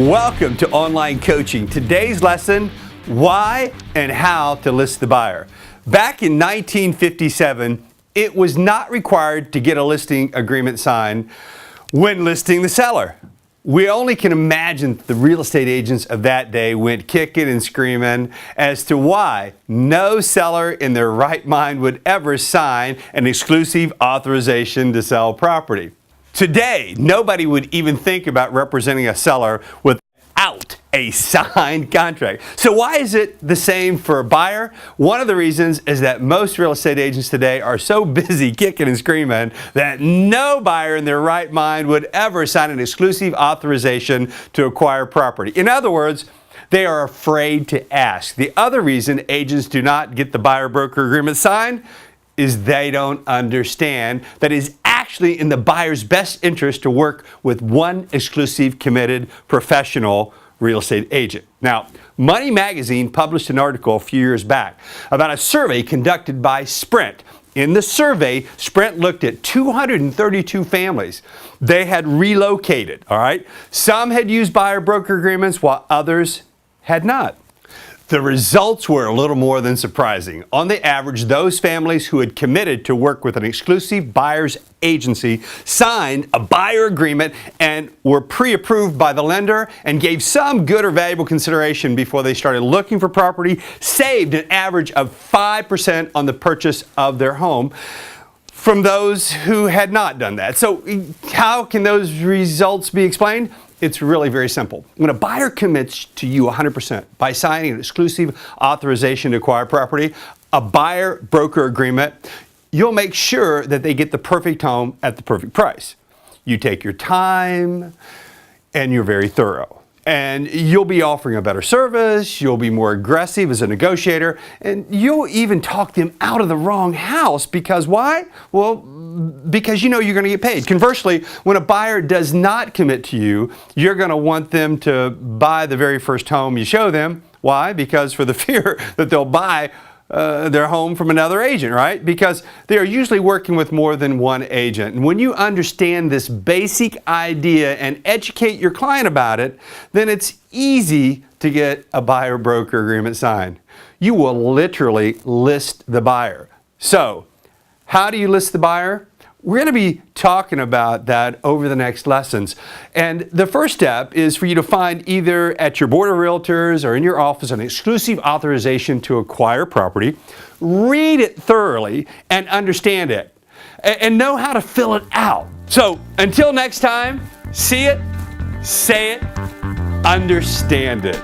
Welcome to Online Coaching. Today's lesson, why and how to list the buyer. Back in 1957, it was not required to get a listing agreement signed when listing the seller. We only can imagine the real estate agents of that day went kicking and screaming as to why no seller in their right mind would ever sign an exclusive authorization to sell property. Today, nobody would even think about representing a seller without a signed contract. So why is it the same for a buyer? One of the reasons is that most real estate agents today are so busy kicking and screaming that no buyer in their right mind would ever sign an exclusive authorization to acquire property. In other words, they are afraid to ask. The other reason agents do not get the buyer-broker agreement signed is they don't understand that it is actually in the buyer's best interest to work with one exclusive, committed, professional real estate agent. Now, Money Magazine published an article a few years back about a survey conducted by Sprint. In the survey, Sprint looked at 232 families. They had relocated, all right? Some had used buyer-broker agreements while others had not. The results were a little more than surprising. On the average, those families who had committed to work with an exclusive buyer's agency signed a buyer agreement and were pre-approved by the lender and gave some good or valuable consideration before they started looking for property, saved an average of 5% on the purchase of their home from those who had not done that. So how can those results be explained? It's really very simple. When a buyer commits to you 100% by signing an exclusive authorization to acquire property, a buyer-broker agreement, you'll make sure that they get the perfect home at the perfect price. You take your time and you're very thorough. And you'll be offering a better service, you'll be more aggressive as a negotiator, and you'll even talk them out of the wrong house because why? Well, because you know you're going to get paid. Conversely, when a buyer does not commit to you, you're going to want them to buy the very first home you show them. Why? Because for the fear that they'll buy their home from another agent, right? Because they are usually working with more than one agent. And when you understand this basic idea and educate your client about it, then it's easy to get a buyer-broker agreement signed. You will literally list the buyer. So, how do you list the buyer? We're going to be talking about that over the next lessons. And the first step is for you to find either at your board of realtors or in your office an exclusive authorization to acquire property. Read it thoroughly and understand it and know how to fill it out. So until next time, see it, say it, understand it.